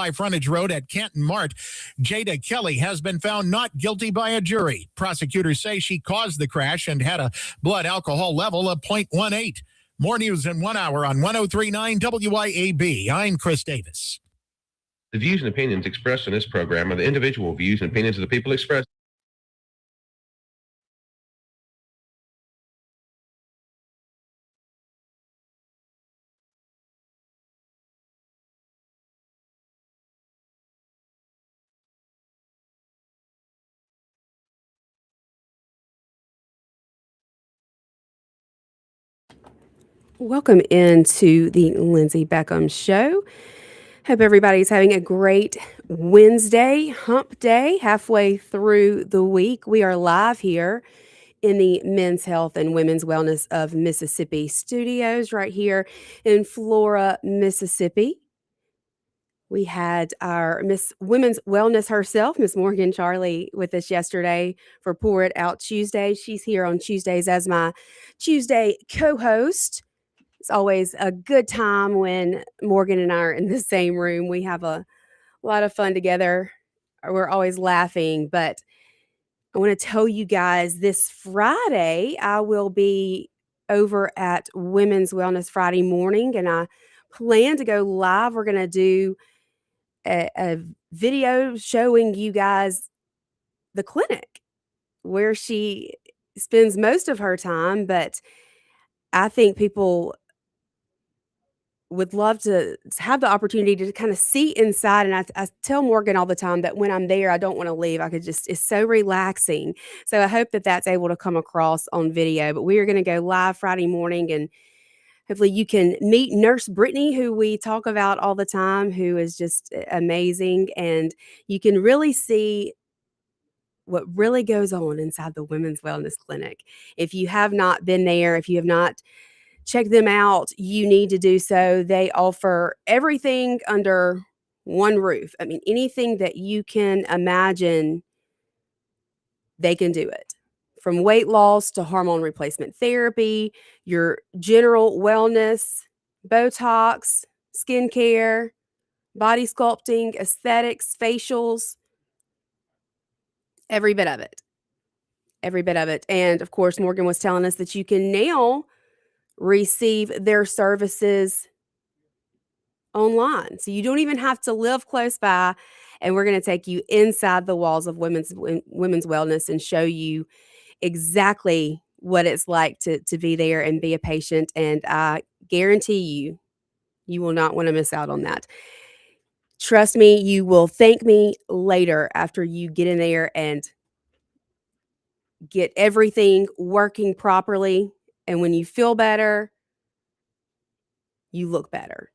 high frontage road at Canton Mart. Jada Kelly has been found not guilty by a jury. Prosecutors say she caused the crash and had a blood alcohol level of 0.18. More news in 1 hour on 103.9 WIAB. I'm Chris Davis. The views and opinions expressed in this program are the individual views and opinions of the people expressed. Welcome into the Lindsey Beckham Show. Hope everybody's having a great Wednesday, hump day, halfway through the week. We are live here in the Men's Health and Women's Wellness of Mississippi studios right here in Flora, Mississippi. We had our Miss Women's Wellness herself, Miss Morgan Charlie, with us yesterday for Pour It Out Tuesday. She's here on Tuesdays as my Tuesday co-host. It's always a good time when Morgan and I are in the same room. We have a lot of fun together. We're always laughing. But I want to tell you guys this Friday, I will be over at Women's Wellness Friday morning, and I plan to go live. We're going to do a video showing you guys the clinic where she spends most of her time. But I think people would love to have the opportunity to kind of see inside. And I tell Morgan all the time that when I'm there, I don't want to leave. It's so relaxing. So I hope that that's able to come across on video. But we are going to go live Friday morning, and hopefully you can meet Nurse Brittany, who we talk about all the time, who is just amazing. And you can really see what really goes on inside the Women's Wellness Clinic. If you have not been there, if you have not check them out, you need to do so. They offer everything under one roof. I mean, anything that you can imagine, they can do it. From weight loss to hormone replacement therapy, your general wellness, Botox, skincare, body sculpting, aesthetics, facials, every bit of it. Every bit of it. And of course, Morgan was telling us that you can now receive their services online. So you don't even have to live close by. And we're going to take you inside the walls of women's wellness and show you exactly what it's like to be there and be a patient. And I guarantee you, you will not want to miss out on that. Trust me, you will thank me later after you get in there and get everything working properly. And when you feel better, you look better.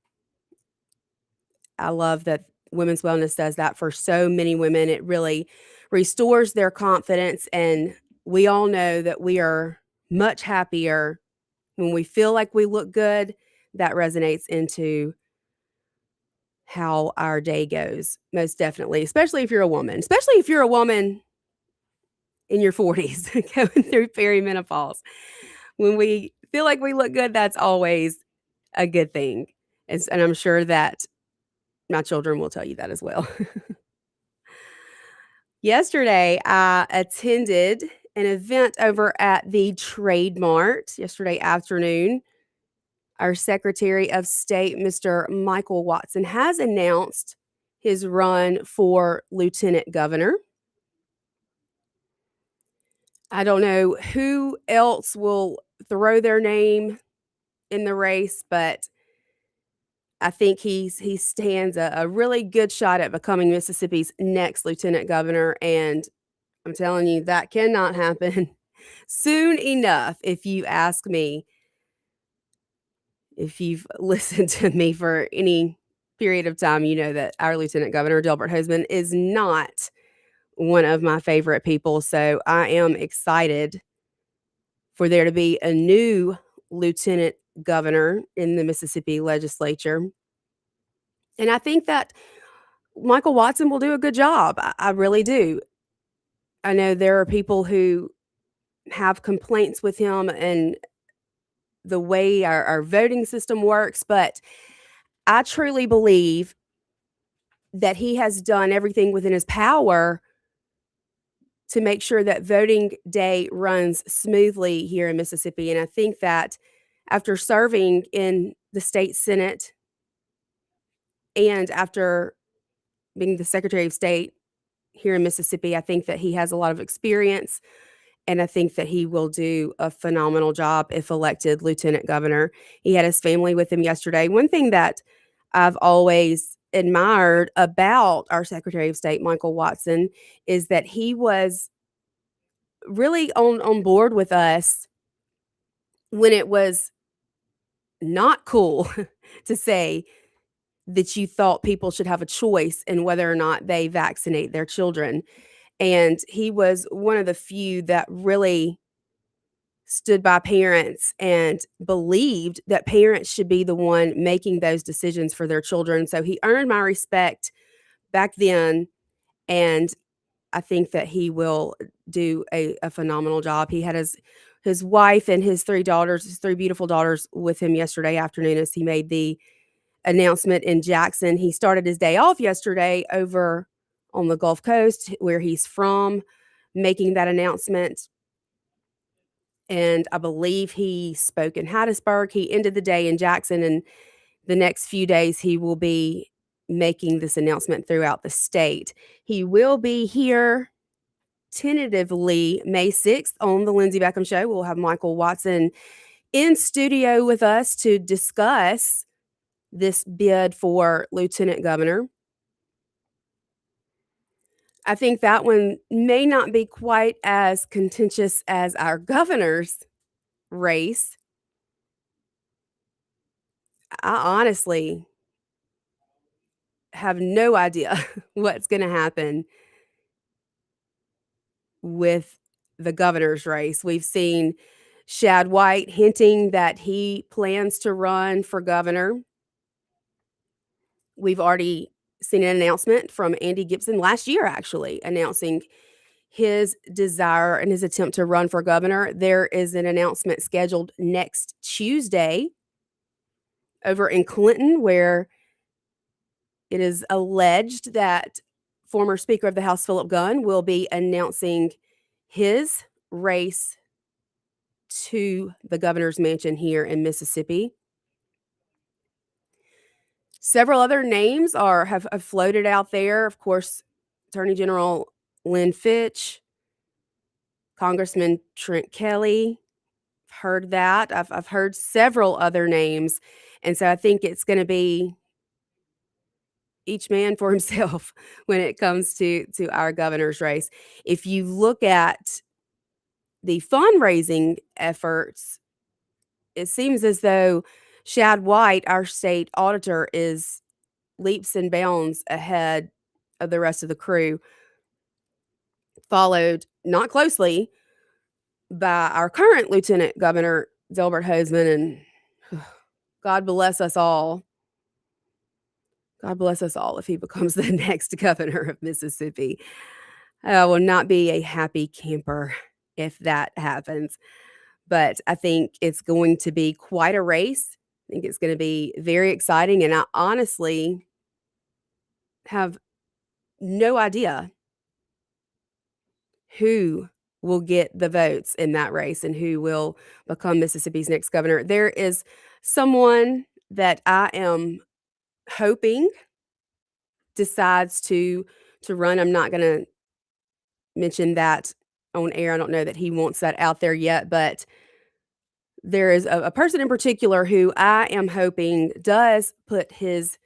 I love that Women's Wellness does that for so many women. It really restores their confidence. And we all know that we are much happier when we feel like we look good. That resonates into how our day goes, most definitely, especially if you're a woman, in your 40s going through perimenopause. When we feel like we look good, that's always a good thing. And I'm sure that my children will tell you that as well. Yesterday, I attended an event over at the Trade Mart yesterday afternoon. Our Secretary of State, Mr. Michael Watson, has announced his run for Lieutenant Governor. I don't know who else will throw their name in the race, but I think he stands a really good shot at becoming Mississippi's next lieutenant governor. And I'm telling you, that cannot happen soon enough, if you ask me. If you've listened to me for any period of time, you know that our lieutenant governor, Delbert Hosemann, is not one of my favorite people. So I am excited for there to be a new lieutenant governor in the Mississippi legislature. And I think that Michael Watson will do a good job. I really do. I know there are people who have complaints with him and the way our voting system works, but I truly believe that he has done everything within his power to make sure that voting day runs smoothly here in Mississippi. And I think that after serving in the state Senate and after being the Secretary of State here in Mississippi, I think that he has a lot of experience, and I think that he will do a phenomenal job if elected lieutenant governor. He had his family with him yesterday. One thing that I've always admired about our Secretary of State, Michael Watson, is that he was really on board with us when it was not cool to say that you thought people should have a choice in whether or not they vaccinate their children. And he was one of the few that really stood by parents and believed that parents should be the one making those decisions for their children. So he earned my respect back then, and I think that he will do a phenomenal job. He had his wife and his 3 daughters, his 3 beautiful daughters with him yesterday afternoon as he made the announcement in Jackson. He started his day off yesterday over on the Gulf Coast where he's from, making that announcement. And I believe he spoke in Hattiesburg. He ended the day in Jackson, and the next few days he will be making this announcement throughout the state. He will be here tentatively May 6th on the Lindsey Beckham Show. We'll have Michael Watson in studio with us to discuss this bid for lieutenant governor. I think that one may not be quite as contentious as our governor's race. I honestly have no idea what's going to happen with the governor's race. We've seen Shad White hinting that he plans to run for governor. We've already seen an announcement from Andy Gibson last year, actually, announcing his desire and his attempt to run for governor. There is an announcement scheduled next Tuesday over in Clinton, where it is alleged that former Speaker of the House Philip Gunn will be announcing his race to the governor's mansion here in Mississippi. Several other names have floated out there. Of course, Attorney General Lynn Fitch, Congressman Trent Kelly. Heard that. I've heard several other names, and so I think it's going to be each man for himself when it comes to our governor's race. If you look at the fundraising efforts, it seems as though Shad White, our state auditor, is leaps and bounds ahead of the rest of the crew, followed not closely by our current Lieutenant Governor, Delbert Hosemann, and God bless us all. God bless us all if he becomes the next governor of Mississippi. I will not be a happy camper if that happens. But I think it's going to be quite a race. I think it's going to be very exciting. And I honestly have no idea who will get the votes in that race and who will become Mississippi's next governor. There is someone that I am hoping decides to run. I'm not going to mention that on air. I don't know that he wants that out there yet, but there is a person in particular who I am hoping does put his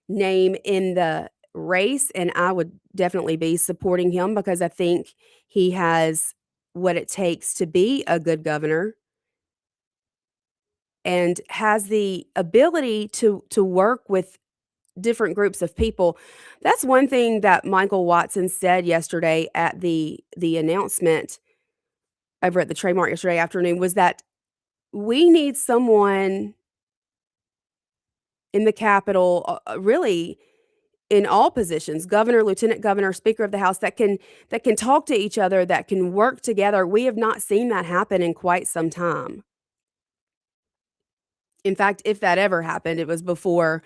name in the race, and I would definitely be supporting him because I think he has what it takes to be a good governor and has the ability to work with different groups of people. That's one thing that Michael Watson said yesterday at the announcement over at the Trademark yesterday afternoon was that we need someone in the Capitol, really in all positions, governor, lieutenant governor, speaker of the House, that can talk to each other, that can work together. We have not seen that happen in quite some time. In fact, if that ever happened, it was before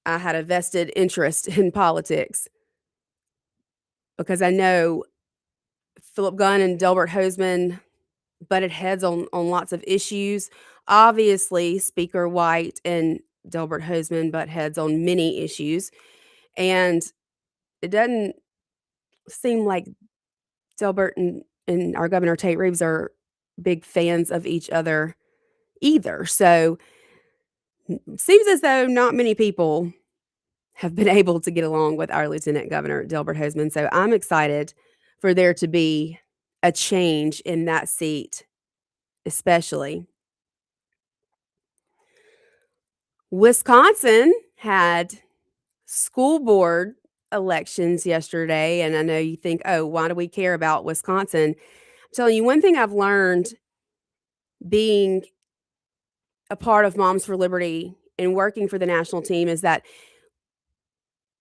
I had a vested interest in politics because I know Philip Gunn and Delbert Hosemann butted heads on lots of issues. Obviously, Speaker White and Delbert Hosemann butt heads on many issues, and it doesn't seem like Delbert and our Governor Tate Reeves are big fans of each other either. So, seems as though not many people have been able to get along with our Lieutenant Governor Delbert Hosemann. So, I'm excited for there to be a change in that seat, especially. Wisconsin had school board elections yesterday, and I know you think, "Oh, why do we care about Wisconsin?" I'm telling you, one thing I've learned being a part of Moms for Liberty and working for the national team is that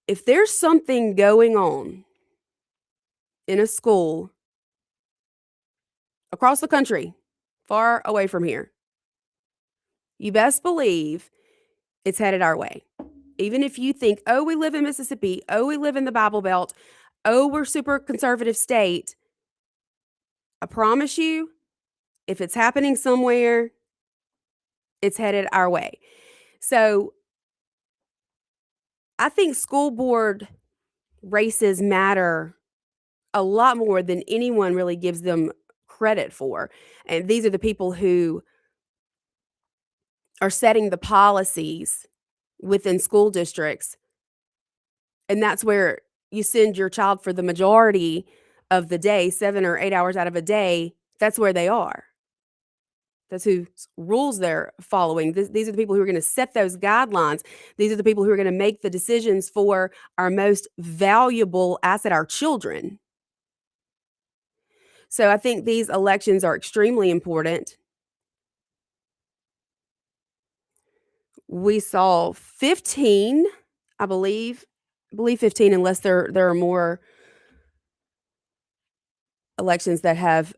if there's something going on in a school across the country, far away from here, you best believe it's headed our way. Even if you think, "Oh, we live in Mississippi. Oh, we live in the Bible Belt. Oh, we're super conservative state." I promise you, if it's happening somewhere, it's headed our way. So I think school board races matter a lot more than anyone really gives them credit for. And these are the people who are setting the policies within school districts. And that's where you send your child for the majority of the day, 7 or 8 hours out of a day. That's where they are. That's whose rules they're following. These are the people who are going to set those guidelines. These are the people who are going to make the decisions for our most valuable asset, our children. So I think these elections are extremely important. We saw 15, I believe 15, unless there are more elections that have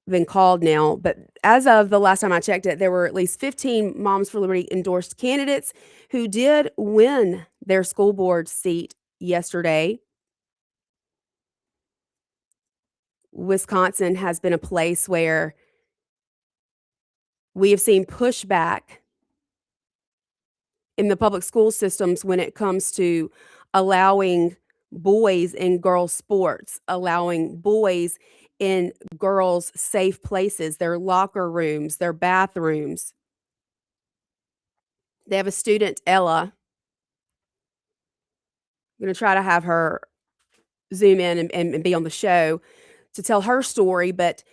been called now. But as of the last time I checked it, there were at least 15 Moms for Liberty endorsed candidates who did win their school board seat yesterday. Wisconsin has been a place where we have seen pushback in the public school systems when it comes to allowing boys in girls' sports, allowing boys in girls' safe places, their locker rooms, their bathrooms. They have a student, Ella. I'm going to try to have her zoom in and be on the show to tell her story, but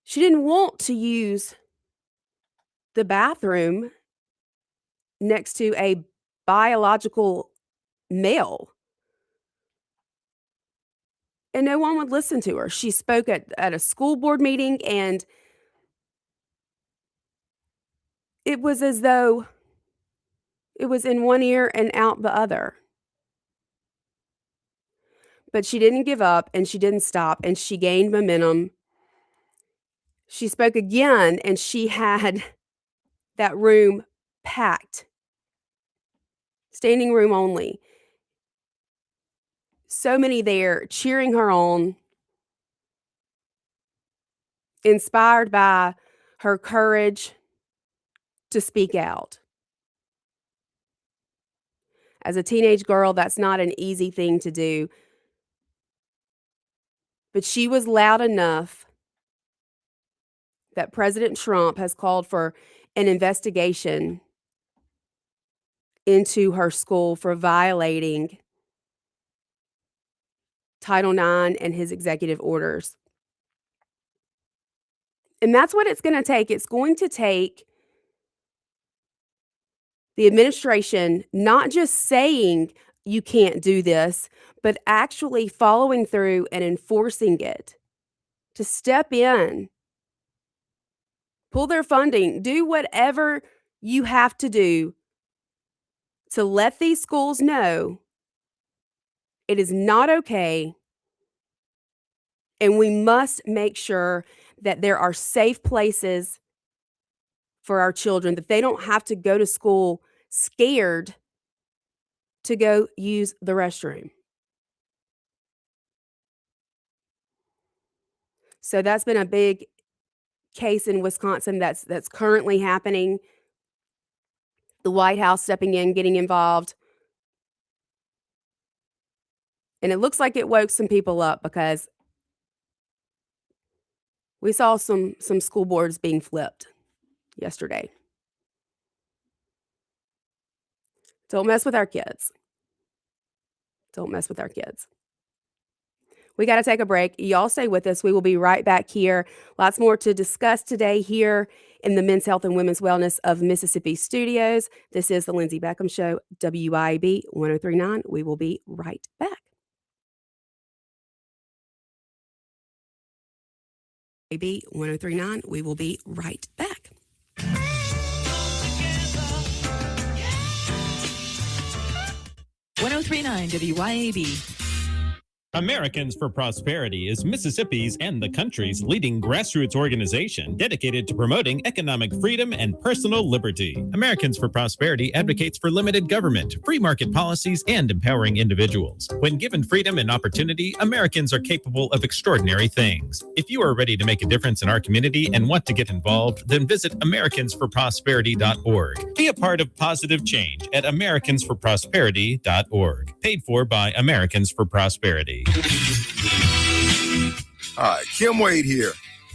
she didn't want to use the bathroom next to a biological male. And no one would listen to her. She spoke at a school board meeting, and it was as though it was in one ear and out the other. But she didn't give up, and she didn't stop, and she gained momentum. She spoke again, and she had that room packed, standing room only. So many there cheering her on, inspired by her courage to speak out. As a teenage girl, that's not an easy thing to do. But she was loud enough that President Trump has called for an investigation into her school for violating Title IX and his executive orders. And that's what it's going to take. It's going to take the administration not just saying you can't do this, but actually following through and enforcing it, to step in, pull their funding, do whatever you have to do to let these schools know it is not okay, and we must make sure that there are safe places for our children, that they don't have to go to school scared to go use the restroom. So that's been a big case in Wisconsin that's currently happening. The White House stepping in, getting involved. And it looks like it woke some people up because we saw some school boards being flipped yesterday. Don't mess with our kids. Don't mess with our kids. We got to take a break. Y'all stay with us. We will be right back here. Lots more to discuss today here in the Men's Health and Women's Wellness of Mississippi studios. This is the Lindsey Beckham Show, WIAB 1039. We will be right back. WIAB 1039. We will be right back. WIAB. Americans for Prosperity is Mississippi's and the country's leading grassroots organization dedicated to promoting economic freedom and personal liberty. Americans for Prosperity advocates for limited government, free market policies, and empowering individuals. When given freedom and opportunity, Americans are capable of extraordinary things. If you are ready to make a difference in our community and want to get involved, then visit americansforprosperity.org. Be a part of positive change at americansforprosperity.org. Paid for by Americans for Prosperity. Hi, Kim Wade here.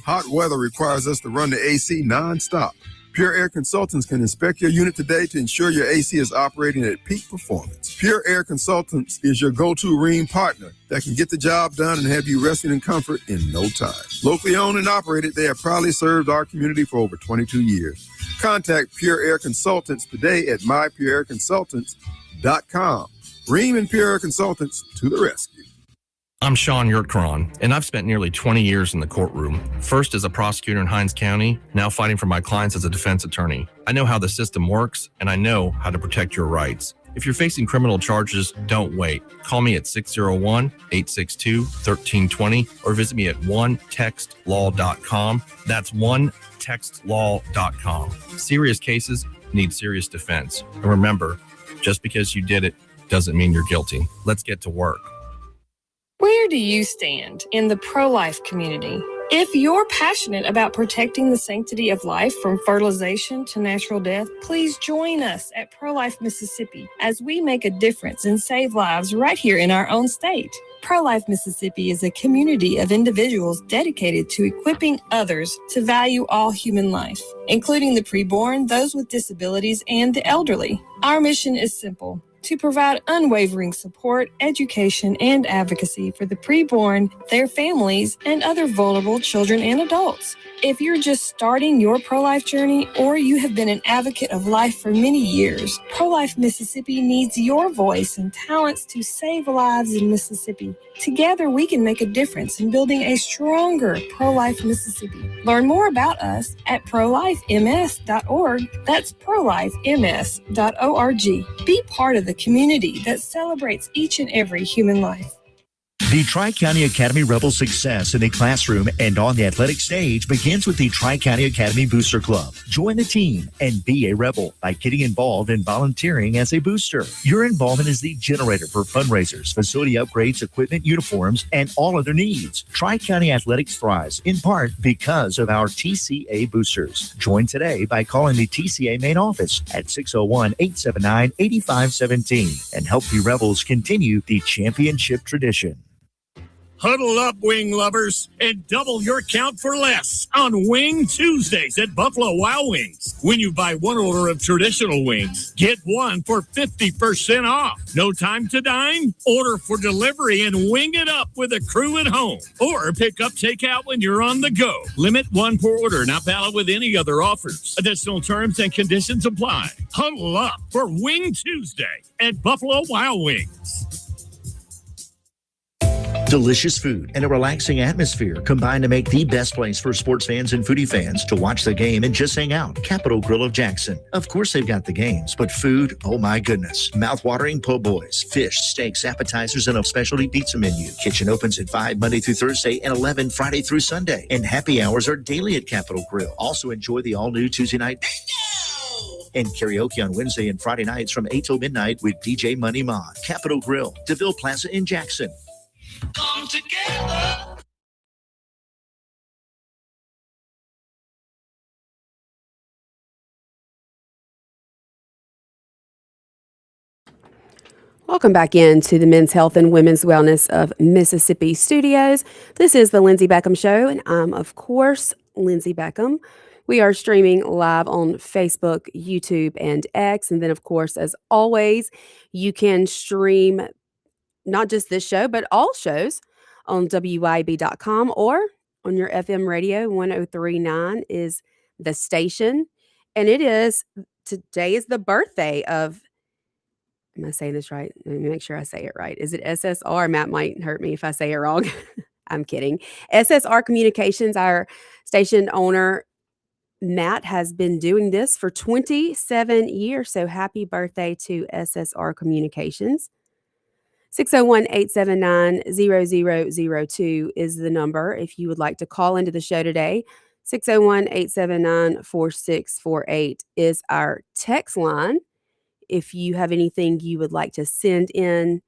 Hot weather requires us to run the AC nonstop. Pure Air Consultants can inspect your unit today to ensure your AC is operating at peak performance. Pure Air Consultants is your go-to Rheem partner that can get the job done and have you resting in comfort in no time. Locally owned and operated, they have proudly served our community for over 22 years. Contact Pure Air Consultants today at mypureairconsultants.com. Rheem and Pure Air Consultants to the rescue. I'm Sean Yurtkaran, and I've spent nearly 20 years in the courtroom, first as a prosecutor in Hinds County, now fighting for my clients as a defense attorney. I know how the system works, and I know how to protect your rights. If you're facing criminal charges, don't wait. Call me at 601-862-1320 or visit me at onetextlaw.com. That's onetextlaw.com. Serious cases need serious defense. And remember, just because you did it doesn't mean you're guilty. Let's get to work. Where do you stand in the pro-life community? If you're passionate about protecting the sanctity of life from fertilization to natural death, please join us at Pro-Life Mississippi as we make a difference and save lives right here in our own state. Pro-Life Mississippi is a community of individuals dedicated to equipping others to value all human life, including the preborn, those with disabilities, and the elderly. Our mission is simple: to provide unwavering support, education, and advocacy for the preborn, their families, and other vulnerable children and adults. If you're just starting your pro-life journey or you have been an advocate of life for many years, Pro-Life Mississippi needs your voice and talents to save lives in Mississippi. Together, we can make a difference in building a stronger pro-life Mississippi. Learn more about us at prolifems.org. That's prolifems.org. Be part of the community that celebrates each and every human life. The Tri-County Academy Rebel success in the classroom and on the athletic stage begins with the Tri-County Academy Booster Club. Join the team and be a Rebel by getting involved and volunteering as a booster. Your involvement is the generator for fundraisers, facility upgrades, equipment, uniforms, and all other needs. Tri-County Athletics thrives in part because of our TCA boosters. Join today by calling the TCA main office at 601-879-8517 and help the Rebels continue the championship tradition. Huddle up, wing lovers, and double your count for less on Wing Tuesdays at Buffalo Wild Wings. When you buy one order of traditional wings, get one for 50% off. No time to dine? Order for delivery and wing it up with a crew at home. Or pick up takeout when you're on the go. Limit one per order, not valid with any other offers. Additional terms and conditions apply. Huddle up for Wing Tuesday at Buffalo Wild Wings. Delicious food and a relaxing atmosphere combine to make the best place for sports fans and foodie fans to watch the game and just hang out. Capitol Grill of Jackson. Of course they've got the games, but food, oh my goodness. Mouth-watering po' boys, fish, steaks, appetizers, and a specialty pizza menu. Kitchen opens at 5 Monday through Thursday and 11 Friday through Sunday. And happy hours are daily at Capitol Grill. Also enjoy the all-new Tuesday night And karaoke on Wednesday and Friday nights from 8 till midnight with DJ Money Ma. Capitol Grill, DeVille Plaza in Jackson. Come together. Welcome back into the Men's Health and Women's Wellness of Mississippi studios. This is the Lindsey Beckham Show, and I'm, of course, Lindsey Beckham. We are streaming live on Facebook, YouTube, and X. And then, of course, as always, you can stream not just this show, but all shows on WYB.com or on your FM radio. 1039 is the station. And today is the birthday of, am I saying this right? Let me make sure I say it right. Is it SSR? Matt might hurt me if I say it wrong. I'm kidding. SSR Communications, our station owner, Matt, has been doing this for 27 years. So happy birthday to SSR Communications. 601-879-0002 is the number if you would like to call into the show today. 601-879-4648 is our text line. If you have anything you would like to send in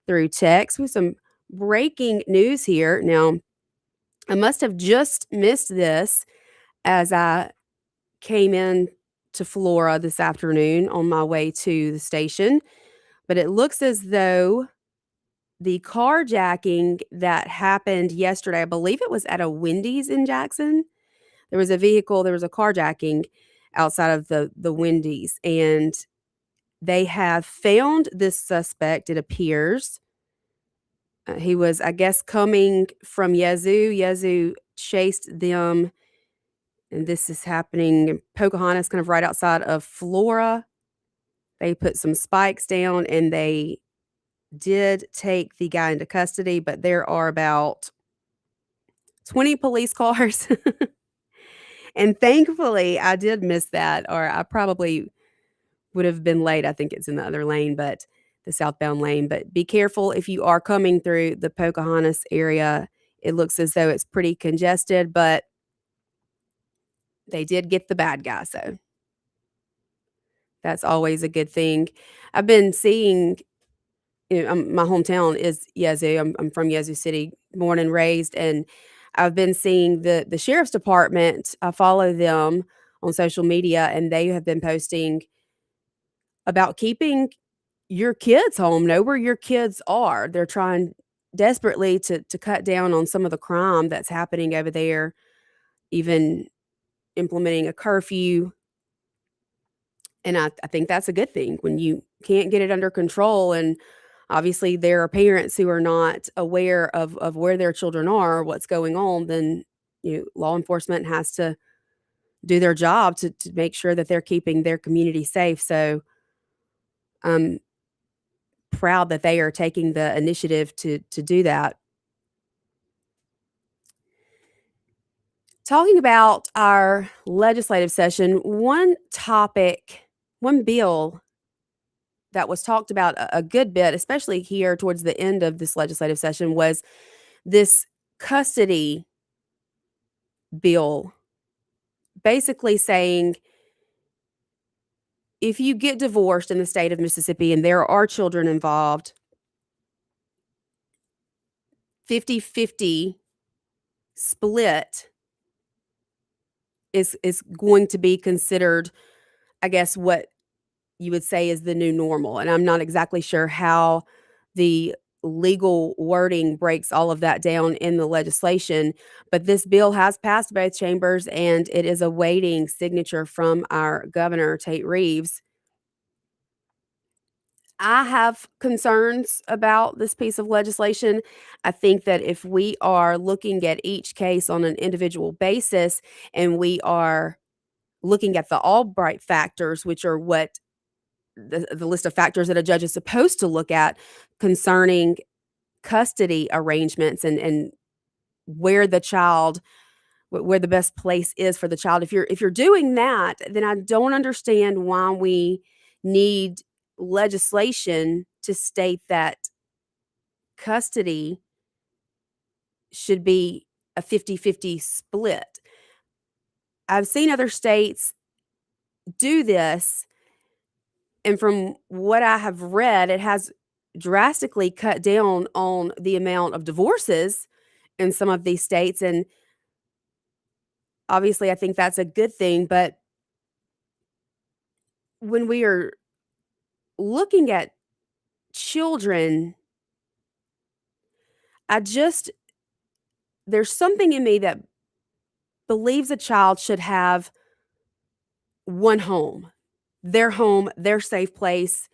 through text. With some breaking news here. Now, I must have just missed this as I came in to Flora this afternoon on my way to the station, but it looks as though the carjacking that happened yesterday, I believe it was at a Wendy's in Jackson. There was a carjacking outside of the Wendy's, and they have found this suspect, it appears. He was, I guess, coming from Yazoo. Yazoo chased them, and this is happening in Pocahontas, kind of right outside of Flora. They put some spikes down, and they did take the guy into custody, but there are about 20 police cars. And thankfully, I did miss that, or I probably would have been late. I think it's in the other lane, but the southbound lane. But be careful if you are coming through the Pocahontas area. It looks as though it's pretty congested, but they did get the bad guy, so that's always a good thing. I've been seeing, my hometown is Yazoo. I'm from Yazoo City, born and raised, and I've been seeing the sheriff's department. I follow them on social media, and they have been posting about keeping your kids home. Know where your kids are. They're trying desperately to cut down on some of the crime that's happening over there, even implementing a curfew. And I think that's a good thing when you can't get it under control. And obviously there are parents who are not aware of where their children are, what's going on, then law enforcement has to do their job to make sure that they're keeping their community safe. So I'm proud that they are taking the initiative to do that. Talking about our legislative session, one bill that was talked about a good bit, especially here towards the end of this legislative session, was this custody bill, basically saying if you get divorced in the state of Mississippi and there are children involved, 50-50 split is going to be considered, I guess, what you would say is the new normal. And I'm not exactly sure how the legal wording breaks all of that down in the legislation, but this bill has passed both chambers, and it is awaiting signature from our governor, Tate Reeves. I have concerns about this piece of legislation. I think that if we are looking at each case on an individual basis, and we are looking at the Albright factors, which are what the list of factors that a judge is supposed to look at concerning custody arrangements and where the best place is for the child. If you're doing that, then I don't understand why we need legislation to state that custody should be a 50-50 split. I've seen other states do this, And from what I have read, it has drastically cut down on the amount of divorces in some of these states. And obviously, I think that's a good thing. But when we are looking at children, there's something in me that believes a child should have one home, their safe place.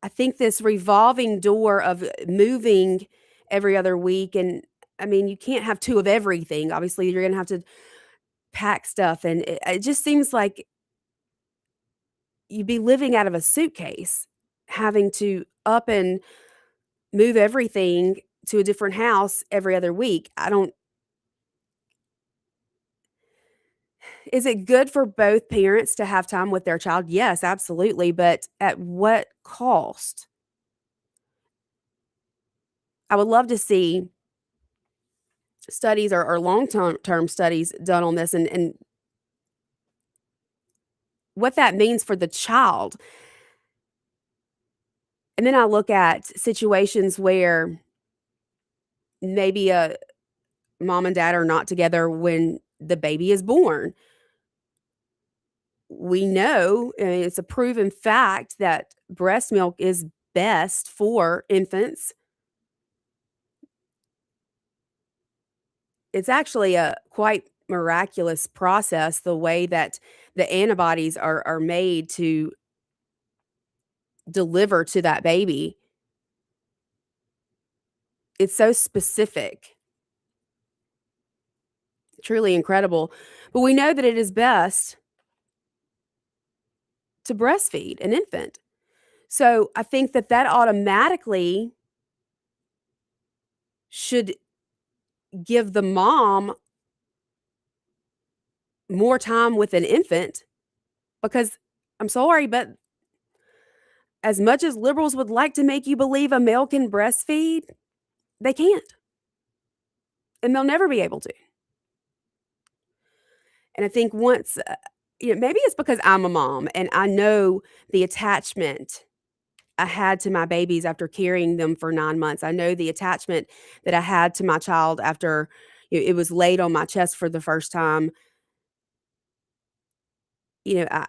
I think this revolving door of moving every other week, and I mean, you can't have two of everything. Obviously, you're going to have to pack stuff, and it just seems like you'd be living out of a suitcase, having to up and move everything to a different house every other week. Is it good for both parents to have time with their child? Yes, absolutely. But at what cost? I would love to see studies or long-term studies done on this and what that means for the child. And then I look at situations where maybe a mom and dad are not together when the baby is born. We know, and it's a proven fact, that breast milk is best for infants. It's actually a quite miraculous process, the way that the antibodies are made to deliver to that baby. It's so specific, truly incredible. But we know that it is best to breastfeed an infant. So I think that automatically should give the mom more time with an infant, because I'm sorry, but as much as liberals would like to make you believe a male can breastfeed, they can't. And they'll never be able to. And I think once, maybe it's because I'm a mom and I know the attachment I had to my babies after carrying them for 9 months. I know the attachment that I had to my child after it was laid on my chest for the first time. You know,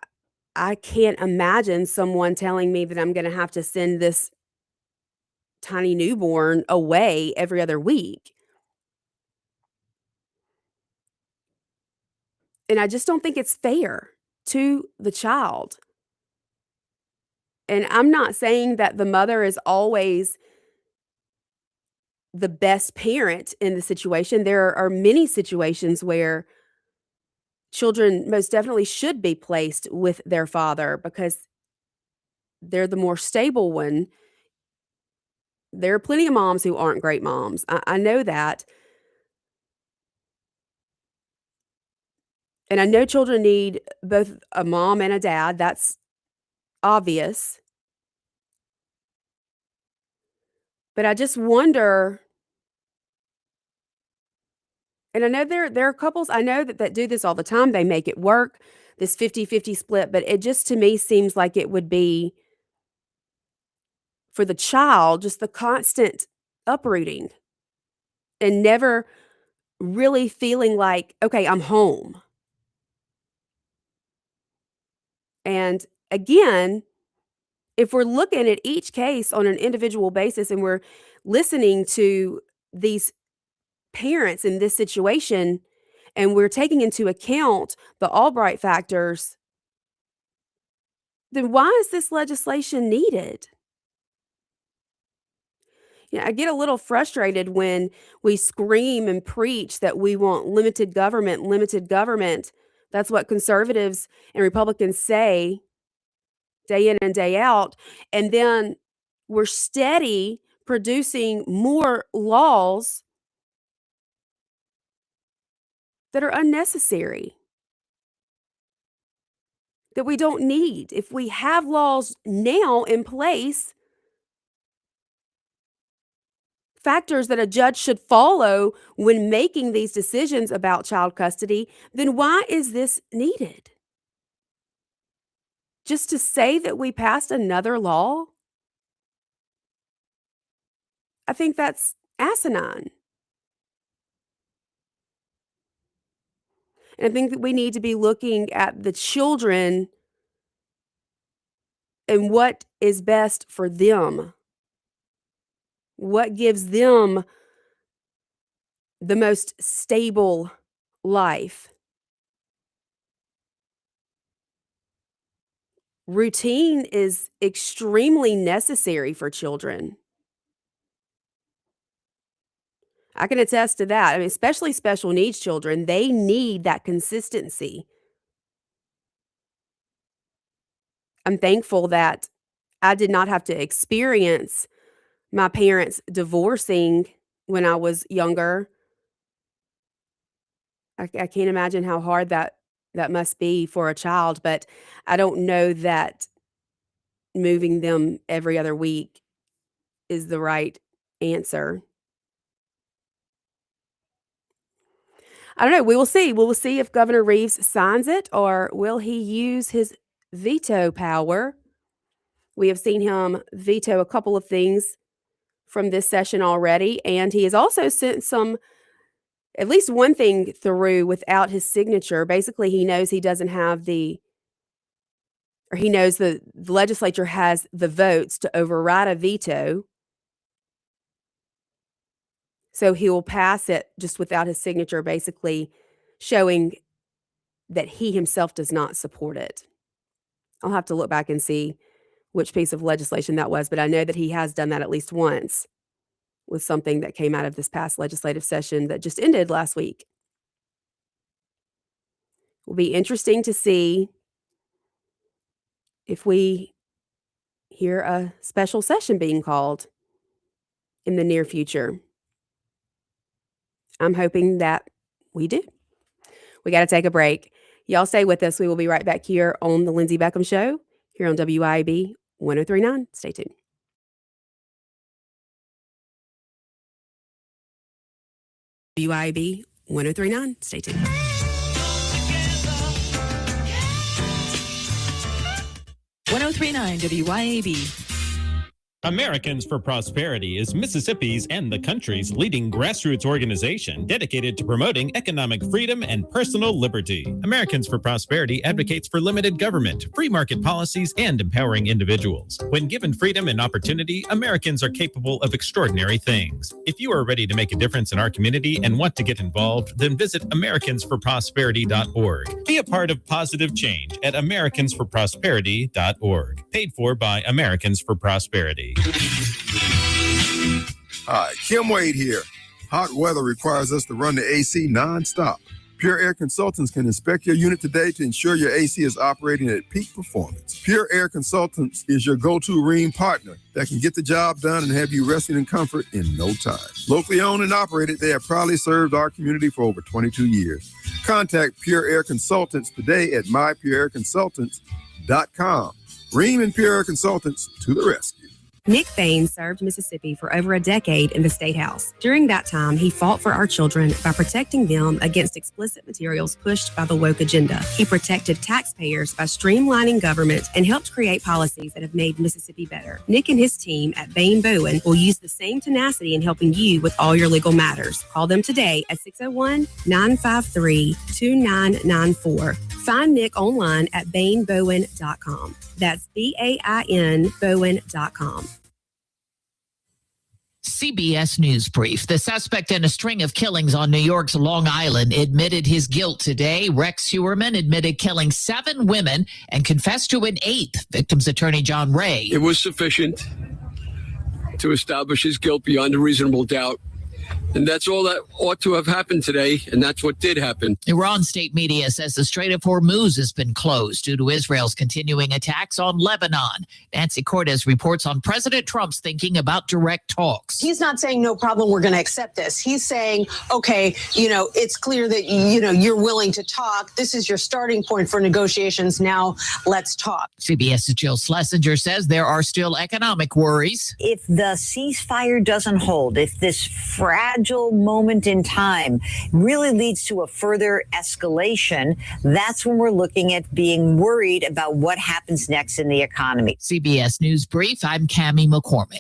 I can't imagine someone telling me that I'm going to have to send this tiny newborn away every other week. And I just don't think it's fair to the child. And I'm not saying that the mother is always the best parent in the situation. There are many situations where children most definitely should be placed with their father because they're the more stable one. There are plenty of moms who aren't great moms. I know that. And I know children need both a mom and a dad. That's obvious. But I just wonder, and I know there are couples I know that do this all the time. They make it work, this 50-50 split, but it just to me seems like it would be for the child just the constant uprooting and never really feeling like, okay, I'm home. And again, if we're looking at each case on an individual basis and we're listening to these parents in this situation and we're taking into account the Albright factors, then why is this legislation needed? I get a little frustrated when we scream and preach that we want limited government, limited government. That's what conservatives and Republicans say day in and day out. And then we're steady producing more laws that are unnecessary, that we don't need. If we have laws now in place, factors that a judge should follow when making these decisions about child custody, then why is this needed? just to say that we passed another law, I think that's asinine. And I think that we need to be looking at the children and what is best for them. What gives them the most stable life. Routine is extremely necessary for children. I can attest to that. I mean, especially special needs children, they need that consistency. I'm thankful that I did not have to experience my parents divorcing when I was younger. I can't imagine how hard that must be for a child, but I don't know that moving them every other week is the right answer. I don't know. We will see. We will see if Governor Reeves signs it or will he use his veto power. We have seen him veto a couple of things from this session already, and he has also sent at least one thing through without his signature. Basically, he knows he doesn't have he knows the legislature has the votes to override a veto. So he will pass it just without his signature, basically showing that he himself does not support it. I'll have to look back and see which piece of legislation that was, but I know that he has done that at least once with something that came out of this past legislative session that just ended last week. It will be interesting to see if we hear a special session being called in the near future. I'm hoping that we do. We got to take a break. Y'all stay with us. We will be right back here on the Lindsey Beckham Show here on WIAB 103.9. Stay tuned. WIAB 103.9. Stay tuned. WIAB. Americans for Prosperity is Mississippi's and the country's leading grassroots organization dedicated to promoting economic freedom and personal liberty. Americans for Prosperity advocates for limited government, free market policies, and empowering individuals. When given freedom and opportunity, Americans are capable of extraordinary things. If you are ready to make a difference in our community and want to get involved, then visit americansforprosperity.org. Be a part of positive change at americansforprosperity.org. Paid for by Americans for Prosperity. Hi, Kim Wade here. Hot weather requires us to run the AC nonstop. Pure Air Consultants can inspect your unit today to ensure your AC is operating at peak performance. Pure Air Consultants is your go-to Rheem partner that can get the job done and have you resting in comfort in no time. Locally owned and operated, they have proudly served our community for over 22 years. Contact Pure Air Consultants today at mypureairconsultants.com. Rheem and Pure Air Consultants to the rescue. Nick Bain served Mississippi for over a decade in the State House. During that time, he fought for our children by protecting them against explicit materials pushed by the woke agenda. He protected taxpayers by streamlining government and helped create policies that have made Mississippi better. Nick and his team at Bain Bowen will use the same tenacity in helping you with all your legal matters. Call them today at 601-953-2994. Find Nick online at bainbowen.com. That's BAIN Bowen.com. CBS News Brief. The suspect in a string of killings on New York's Long Island admitted his guilt today. Rex Heuermann admitted killing 7 women and confessed to an 8th. Victim's attorney John Ray. It was sufficient to establish his guilt beyond a reasonable doubt. And that's all that ought to have happened today, and that's what did happen. Iran state media says the Strait of Hormuz has been closed due to Israel's continuing attacks on Lebanon. Nancy Cortez reports on President Trump's thinking about direct talks. He's not saying no problem, we're going to accept this. He's saying, okay, it's clear that, you're willing to talk. This is your starting point for negotiations. Now let's talk. CBS's Jill Schlesinger says there are still economic worries. If the ceasefire doesn't hold, if this fragile fragile moment in time really leads to a further escalation, that's when we're looking at being worried about what happens next in the economy. CBS News Brief, I'm Cammie McCormick.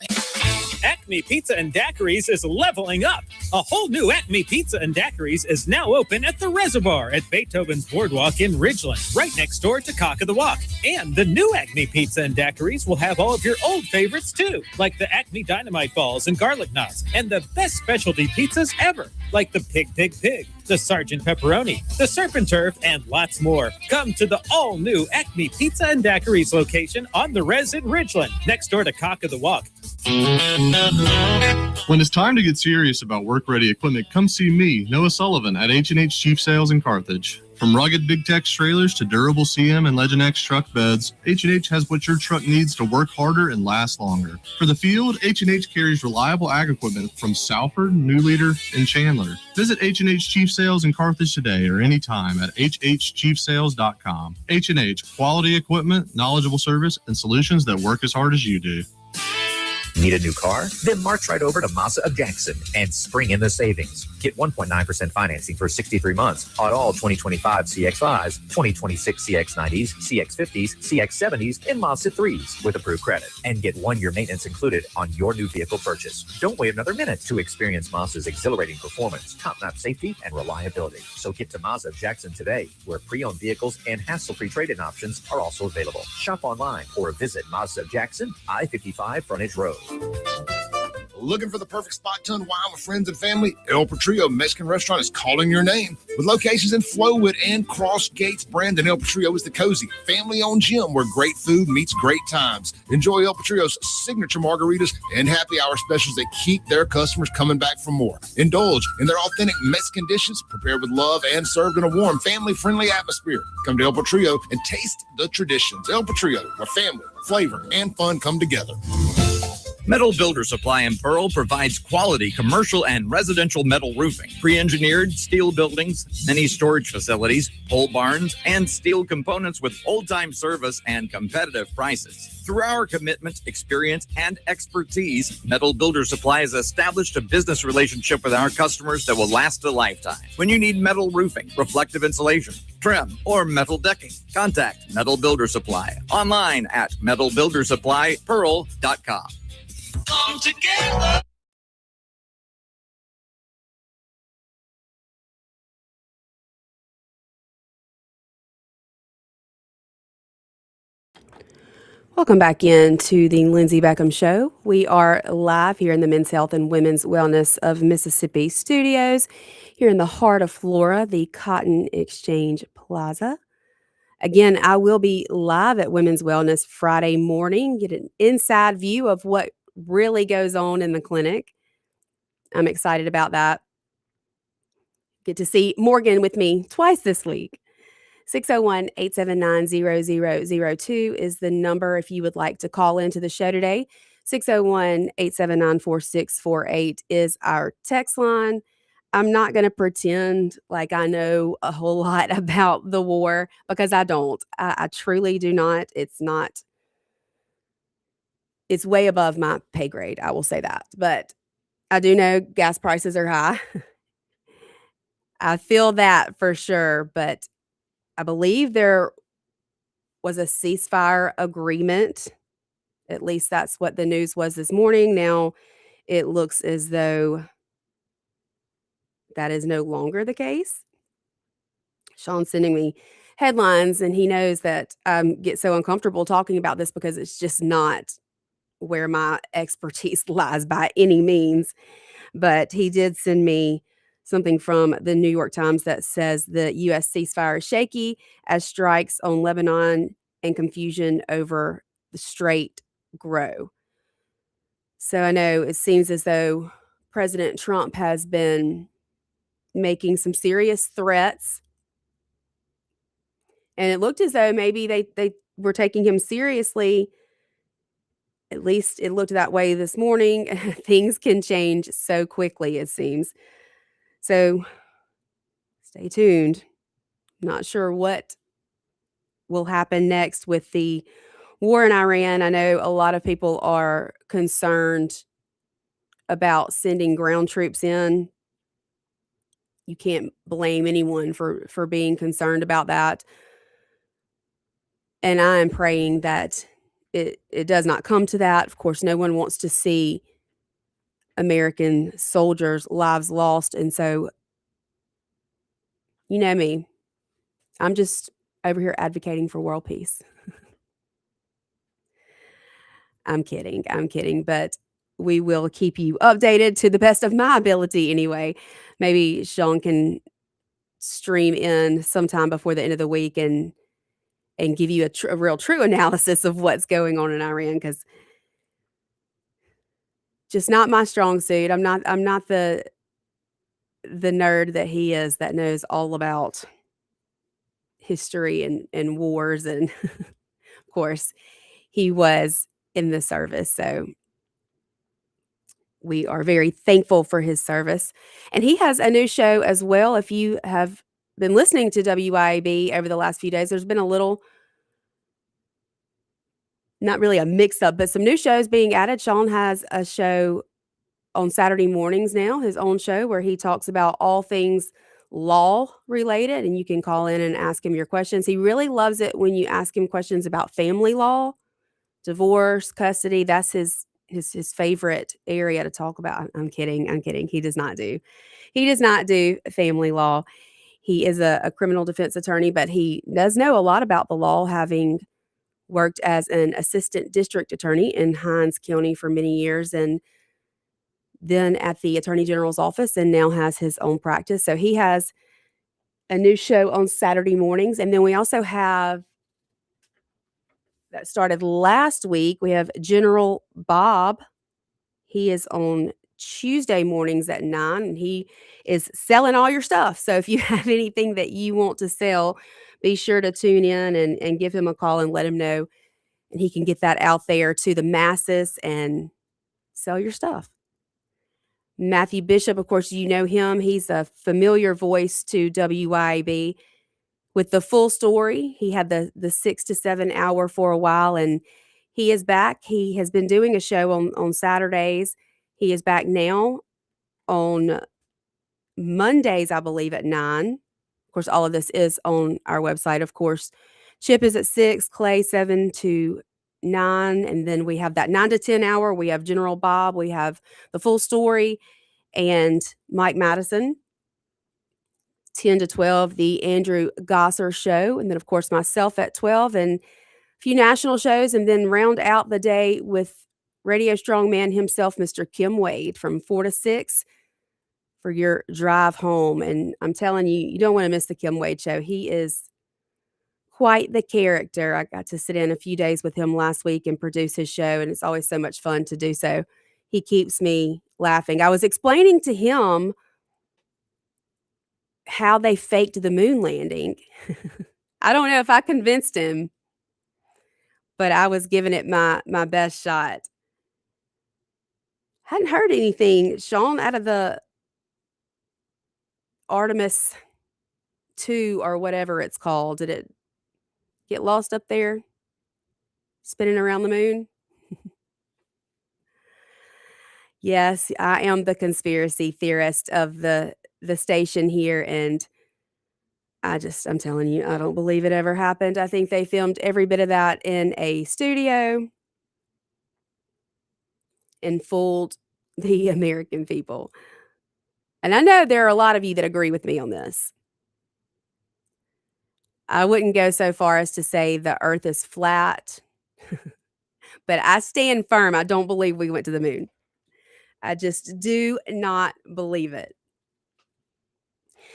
Acme Pizza and Daiquiris is leveling up. A whole new Acme Pizza and Daiquiris is now open at the Reservoir at Beethoven's Boardwalk in Ridgeland, right next door to Cock of the Walk. And the new Acme Pizza and Daiquiris will have all of your old favorites too, like the Acme Dynamite Balls and Garlic Knots, and the best specialty pizzas ever, like the Pig, the Sergeant Pepperoni, the Surf and Turf, and lots more. Come to the all-new Acme Pizza and Daiquiris location on the Res in Ridgeland, next door to Cock of the Walk. When it's time to get serious about work-ready equipment, come see me, Noah Sullivan, at H&H Chief Sales in Carthage. From rugged Big Tex trailers to durable CM and Legend X truck beds, H&H has what your truck needs to work harder and last longer. For the field, H&H carries reliable ag equipment from Salford, New Leader, and Chandler. Visit H&H Chief Sales in Carthage today or anytime at hhchiefsales.com. H&H, quality equipment, knowledgeable service, and solutions that work as hard as you do. Need a new car? Then march right over to Mazda of Jackson and spring in the savings. Get 1.9% financing for 63 months on all 2025 CX-5s, 2026 CX-90s, CX-50s, CX-70s, and Mazda 3s with approved credit. And get 1-year maintenance included on your new vehicle purchase. Don't wait another minute to experience Mazda's exhilarating performance, top-notch safety, and reliability. So get to Mazda of Jackson today, where pre-owned vehicles and hassle-free trade-in options are also available. Shop online or visit Mazda of Jackson, I-55 Frontage Road. Looking for the perfect spot to unwind with friends and family? El Patrio Mexican Restaurant is calling your name. With locations in Flowood and Cross Gates, Brandon, El Patrio is the cozy, family-owned gym where great food meets great times. Enjoy El Patrio's signature margaritas and happy hour specials that keep their customers coming back for more. Indulge in their authentic Mexican dishes prepared with love and served in a warm, family-friendly atmosphere. Come to El Patrio and taste the traditions. El Patrio, where family, flavor, and fun come together. Metal Builder Supply in Pearl provides quality commercial and residential metal roofing, pre-engineered steel buildings, mini storage facilities, pole barns, and steel components with old-time service and competitive prices. Through our commitment, experience, and expertise, Metal Builder Supply has established a business relationship with our customers that will last a lifetime. When you need metal roofing, reflective insulation, trim, or metal decking, contact Metal Builder Supply online at metalbuildersupplypearl.com. Come together. Welcome back into the Lindsey Beckham Show. We are live here in the Men's Health and Women's Wellness of Mississippi studios, here in the heart of Flora, the Cotton Exchange Plaza. Again, I will be live at Women's Wellness Friday morning, get an inside view of what really goes on in the clinic. I'm excited about that. Get to see Morgan with me twice this week. 601-879-0002 is the number if you would like to call into the show today. 601-879-4648 is our text line. I'm not going to pretend like I know a whole lot about the war because I don't. I truly do not. It's way above my pay grade, I will say that. But I do know gas prices are high. I feel that for sure, but I believe there was a ceasefire agreement. At least that's what the news was this morning. Now it looks as though that is no longer the case. Sean's sending me headlines, and he knows that I get so uncomfortable talking about this because it's just not where my expertise lies by any means. But he did send me something from the New York Times that says the U.S. ceasefire is shaky as strikes on Lebanon and confusion over the strait grow. So I know it seems as though President Trump has been making some serious threats. And it looked as though maybe they were taking him seriously. At least it looked that way this morning. Things can change so quickly, it seems. So stay tuned. Not sure what will happen next with the war in Iran. I know a lot of people are concerned about sending ground troops in. You can't blame anyone for being concerned about that. And I am praying that it does not come to that. Of course, no one wants to see American soldiers' lives lost. And so, you know me, I'm just over here advocating for world peace. I'm kidding, but we will keep you updated to the best of my ability anyway. Maybe Sean can stream in sometime before the end of the week and give you a real true analysis of what's going on in Iran, because just not my strong suit. I'm not the nerd that he is, that knows all about history and wars, and of course he was in the service, so we are very thankful for his service. And he has a new show as well. If you have been listening to WIAB over the last few days, there's been a little, not really a mix-up, but some new shows being added. Sean has a show on Saturday mornings now, his own show, where he talks about all things law related, and you can call in and ask him your questions. He really loves it when you ask him questions about family law, divorce, custody. That's his favorite area to talk about. I'm kidding. He does not do family law. He is a criminal defense attorney, but he does know a lot about the law, having worked as an assistant district attorney in Hinds County for many years, and then at the Attorney General's office, and now has his own practice. So he has a new show on Saturday mornings. And then we also have, that started last week, we have General Bob. He is on Tuesday mornings at 9, and he is selling all your stuff. So if you have anything that you want to sell, be sure to tune in and give him a call and let him know, and he can get that out there to the masses and sell your stuff. Matthew Bishop, of course, you know him. He's a familiar voice to WIAB with The Full Story. He had the 6 to 7 hour for a while, and he is back. He has been doing a show on Saturdays. He is back now on Mondays, I believe, at 9. Of course, all of this is on our website. Of course, Chip is at 6, Clay 7 to 9, and then we have that 9 to 10 hour. We have General Bob, we have The Full Story, and Mike Madison. 10 to 12, the Andrew Gosser Show, and then of course myself at 12, and a few national shows, and then round out the day with Radio Strongman himself, Mr. Kim Wade, from 4 to 6 for your drive home. And I'm telling you, you don't want to miss the Kim Wade Show. He is quite the character. I got to sit in a few days with him last week and produce his show, and it's always so much fun to do so. He keeps me laughing. I was explaining to him how they faked the moon landing. I don't know if I convinced him, but I was giving it my best shot. Hadn't heard anything, Sean, out of the Artemis 2 or whatever it's called. Did it get lost up there, spinning around the moon? Yes, I am the conspiracy theorist of the station here, and I'm telling you, I don't believe it ever happened. I think they filmed every bit of that in a studio and fooled the American people. And I know there are a lot of you that agree with me on this. I wouldn't go so far as to say the earth is flat, but I stand firm. I don't believe we went to the moon. I just do not believe it.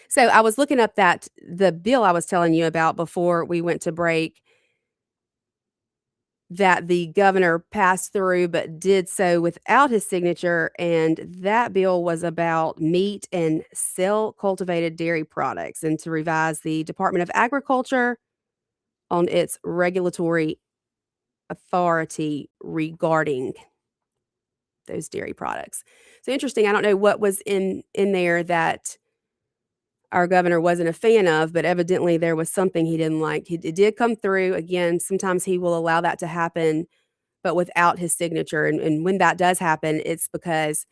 So I was looking up the bill I was telling you about before we went to break, that the governor passed through but did so without his signature, and that bill was about meat and cell cultivated dairy products, and to revise the Department of Agriculture on its regulatory authority regarding those dairy products. So interesting. I don't know what was in there that our governor wasn't a fan of, but evidently there was something he didn't like. It did come through. Again, sometimes he will allow that to happen, but without his signature. And when that does happen, it's because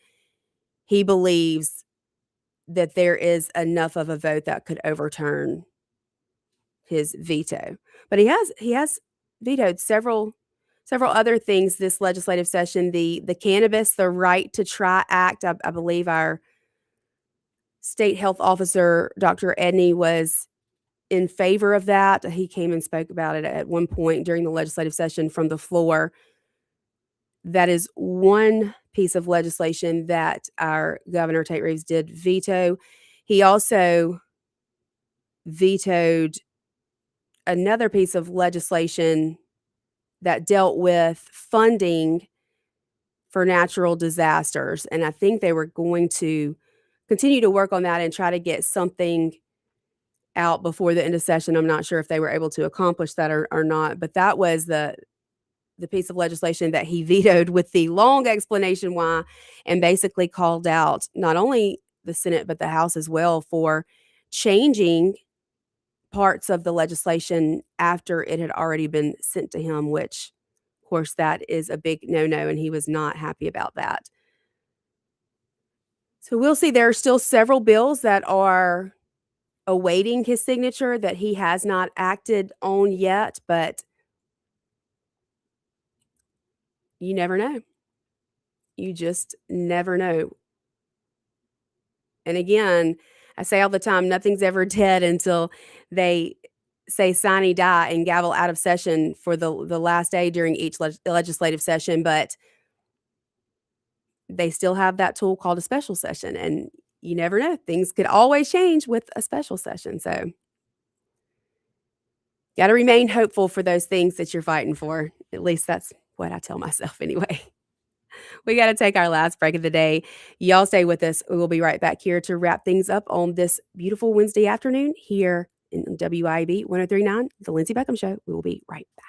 he believes that there is enough of a vote that could overturn his veto. But he has vetoed several other things this legislative session. The cannabis, the Right to Try Act. I believe our state health officer, Dr. Edney, was in favor of that. He came and spoke about it at one point during the legislative session from the floor. That is one piece of legislation that our Governor Tate Reeves did veto. He also vetoed another piece of legislation that dealt with funding for natural disasters. And I think they were going to continue to work on that and try to get something out before the end of session. I'm not sure if they were able to accomplish that or not, but that was the piece of legislation that he vetoed with the long explanation why, and basically called out not only the Senate, but the House as well for changing parts of the legislation after it had already been sent to him, which, of course, that is a big no-no, and he was not happy about that. So we'll see. There are still several bills that are awaiting his signature that he has not acted on yet, but you never know. You just never know. And again, I say all the time, nothing's ever dead until they say sine die and gavel out of session for the last day during each legislative session. But they still have that tool called a special session. And you never know. Things could always change with a special session. So got to remain hopeful for those things that you're fighting for. At least that's what I tell myself anyway. We got to take our last break of the day. Y'all stay with us. We'll be right back here to wrap things up on this beautiful Wednesday afternoon here in WIB 103.9, The Lindsey Beckham Show. We will be right back.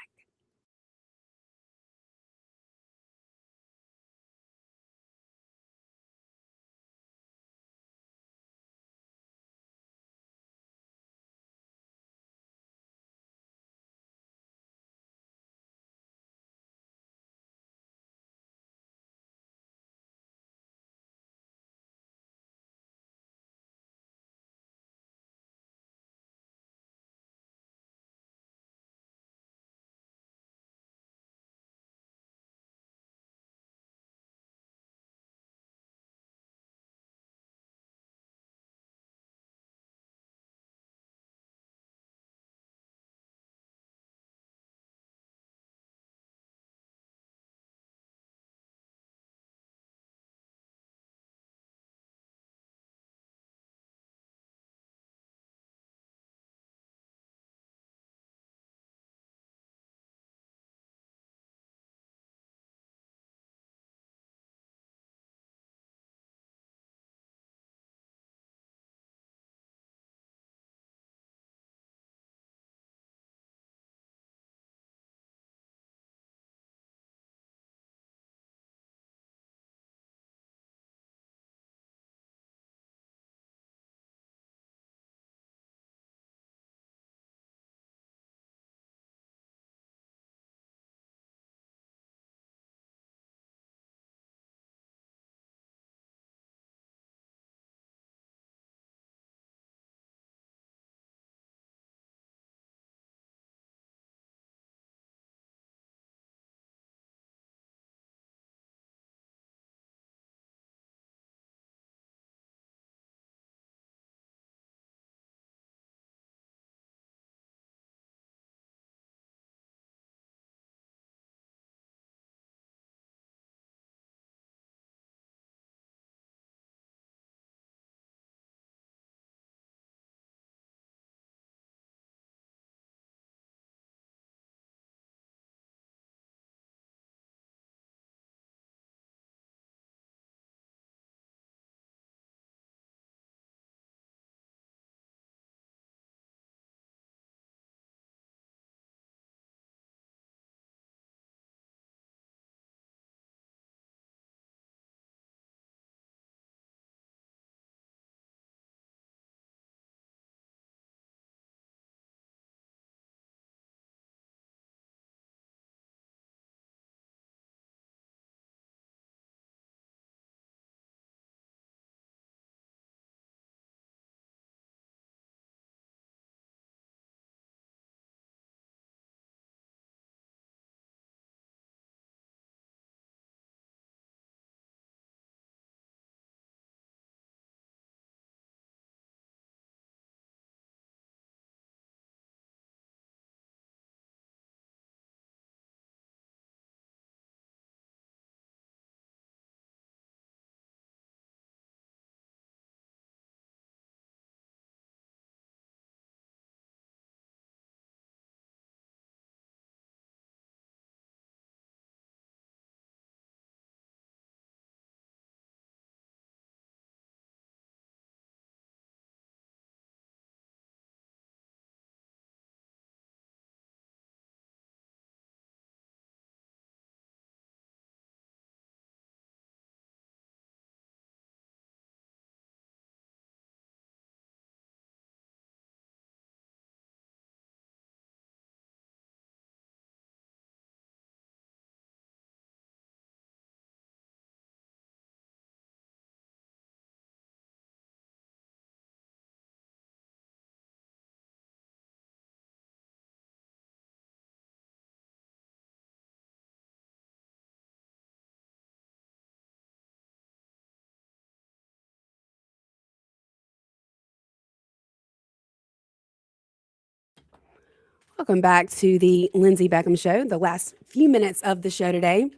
Welcome back to the Lindsey Beckham Show, the last few minutes of the show today.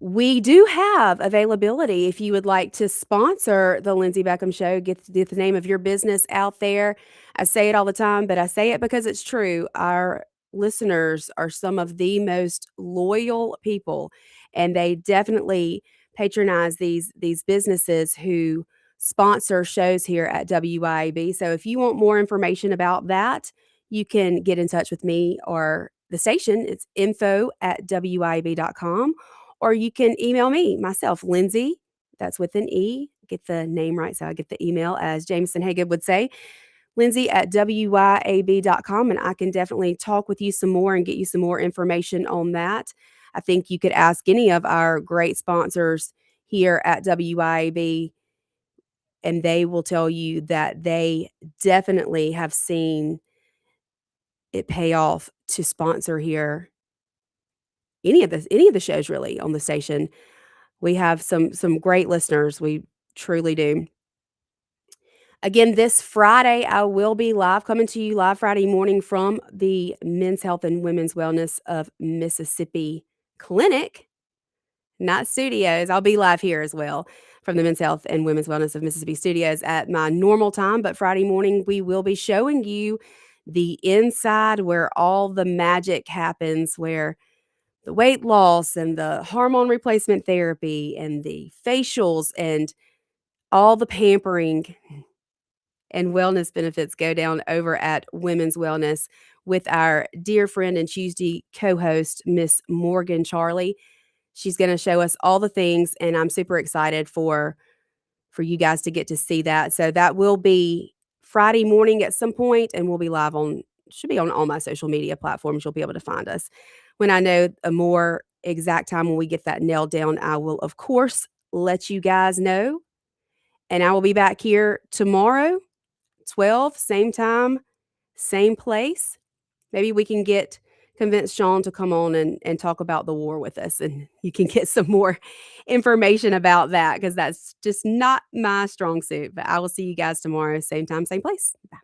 We do have availability if you would like to sponsor the Lindsey Beckham Show, get the name of your business out there. I say it all the time, but I say it because it's true. Our listeners are some of the most loyal people, and they definitely patronize these businesses who sponsor shows here at WIAB. So if you want more information about that, you can get in touch with me or the station. It's info@wiab.com. Or you can email me, myself, Lindsey, that's with an E, get the name right so I get the email, as Jameson Hagood would say, Lindsey@wiab.com, and I can definitely talk with you some more and get you some more information on that. I think you could ask any of our great sponsors here at WIAB, and they will tell you that they definitely have seen it pay off to sponsor here any of the shows really on the station. We have some great listeners. We truly do. Again, this Friday, I will be coming to you live Friday morning from the Men's Health and Women's Wellness of Mississippi Clinic, not studios. I'll be live here as well from the Men's Health and Women's Wellness of Mississippi studios at my normal time. But Friday morning, we will be showing you the inside where all the magic happens, where the weight loss and the hormone replacement therapy and the facials and all the pampering and wellness benefits go down over at Women's Wellness with our dear friend and Tuesday co-host, Miss Morgan Charlie. She's going to show us all the things, and I'm super excited for you guys to get to see that. So that will be Friday morning at some point, and we'll be live should be on all my social media platforms. You'll be able to find us. When I know a more exact time when we get that nailed down, I will, of course, let you guys know. And I will be back here tomorrow, 12, same time, same place. Maybe we can convince Sean to come on and talk about the war with us, and you can get some more information about that, because that's just not my strong suit. But I will see you guys tomorrow, same time, same place. Bye.